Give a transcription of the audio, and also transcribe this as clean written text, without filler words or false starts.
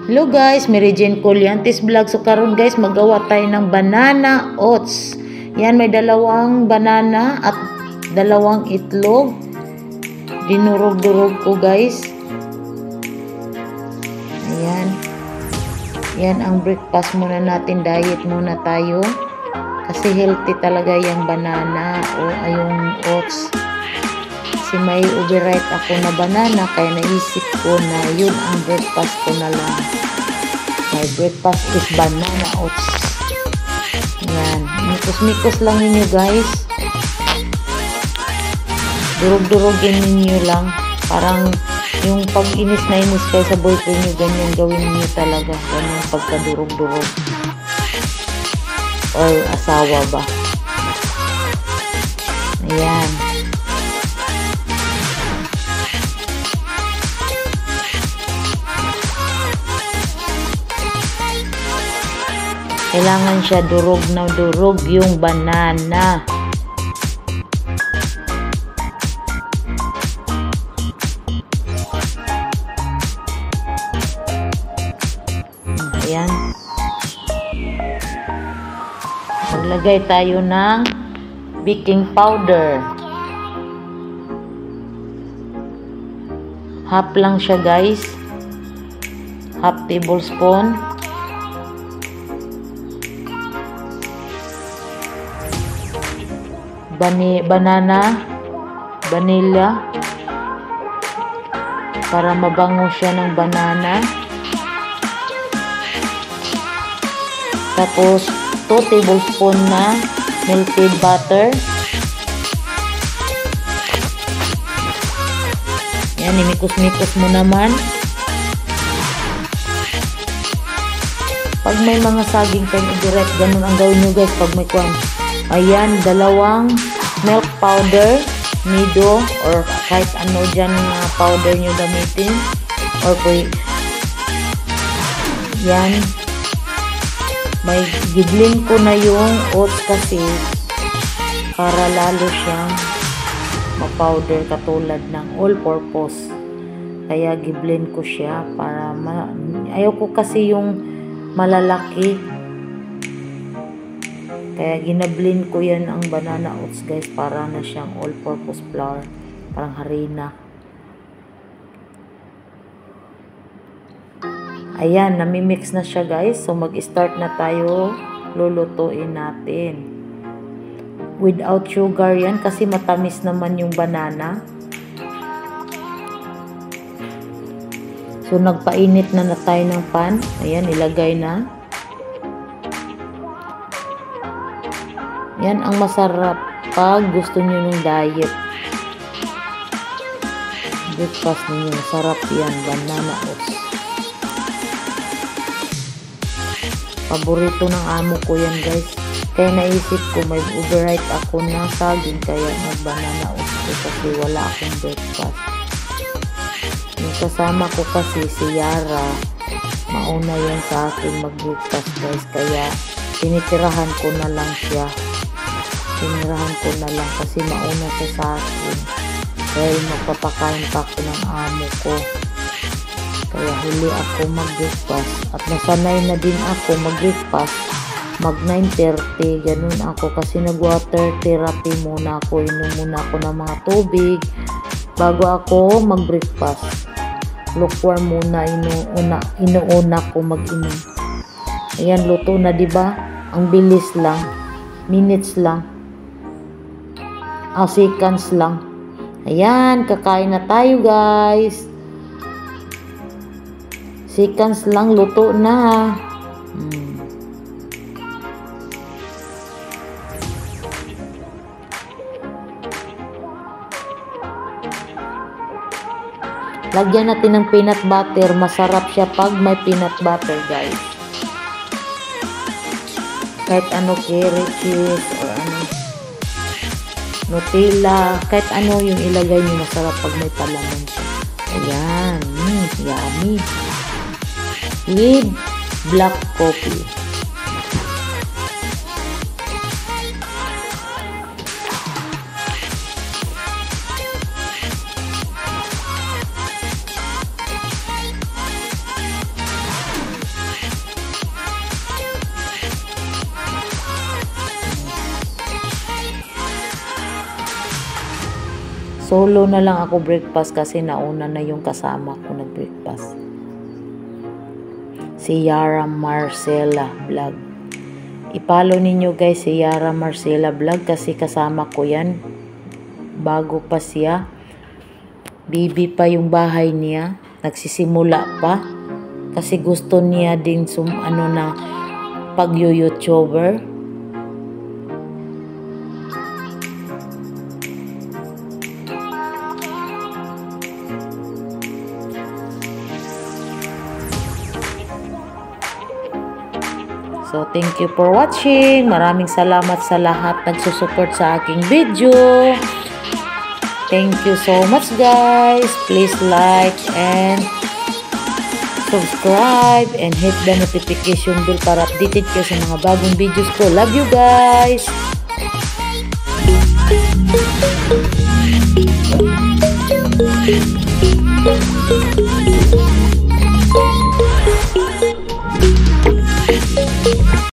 Hello guys, Mary Jane Colliantes Vlog. So karon guys, magawa tayo ng banana oats. Yan, may dalawang banana at dalawang itlog. Dinurog-durog ko guys. Ayan. Yan ang breakfast muna natin. Diet muna tayo. Kasi healthy talaga yung banana o yung oats. Kasi may overripe ako na banana, kaya naisip ko na yun ang breakfast ko na lang. My breakfast is banana oats. Yan. Mikos-mikos lang ninyo guys. Durog-durogin ninyo lang. Parang yung pag inis na inis kayo sa boyfriend nyo, ganyan gawin niyo talaga. Ganyan pagkadurog-durog. Or asawa ba. Ayan. Kailangan siya durog na durog yung banana. Ayan. Maglagay tayo ng baking powder. Half lang siya guys. Half tablespoon. Banana, vanilla, para mabango siya ng banana. Tapos 2 tablespoon na melted butter. Yan, imikos-mikos mo naman. Pag may mga saging kayo direct, ganun ang gawin nyo guys pag may kwan. Ayan, dalawang milk powder, nido, or kahit ano dyan na powder nyo gamitin. Or yan. May giblin ko na yung oats kasi para lalo siyang ma-powder katulad ng all-purpose. Kaya giblin ko siya para ayaw ko kasi yung malalaki. Kaya ginablend ko yan ang banana oats guys, para na siyang all-purpose flour, parang harina. Ayan, namimix na siya guys. So mag-start na tayo, lulutuin natin. Without sugar yan kasi matamis naman yung banana. So nagpainit na tayo ng pan. Ayan, ilagay na. Yan ang masarap pag gusto nyo ng diet. Breakfast ninyo, masarap yan, banana oats. Paborito ng amo ko yan guys. Kaya naisip ko may overripe ako na saging, kaya nag-banana oats ko kasi wala akong breakfast. Yung kasama ko kasi si Yara, mauna yan sa akin mag-breakfast guys, kaya tinitirahan ko na lang siya. Tinirahan ko na lang kasi mauna siya sa akin. Dahil magpapakain pa ako ng amo ko. Kaya huli ako mag-breakfast. At nasanay na din ako mag-breakfast. Mag 9:30. Ganun ako kasi nag-water therapy muna ako. Inom muna ako ng mga tubig bago ako mag-breakfast. Lukewarm muna. Inuuna ko mag-inom. Ayan, luto na diba? Ang bilis lang. Minutes lang. Seconds lang. Ayan, kakain na tayo guys. Seconds lang, luto na. Lagyan natin ng peanut butter. Masarap siya pag may peanut butter guys. Kahit ano, curry cheese or ano, Nutella, kahit ano yung ilagay nyo, masarap pag may palaman siya. Ayan, yummy. With black coffee. Solo na lang ako breakfast kasi nauna na yung kasama ko nag-breakfast. Si Yara Marcela Vlog. I-follow ninyo guys si Yara Marcela Vlog kasi kasama ko yan. Bago pa siya. Bibi pa yung bahay niya. Nagsisimula pa. Kasi gusto niya din na pag-YouTuber. So, thank you for watching. Maraming salamat sa lahat nagsusupport sa aking video. Thank you so much guys. Please like and subscribe and hit the notification bell para updated kayo sa mga bagong videos ko. Love you guys!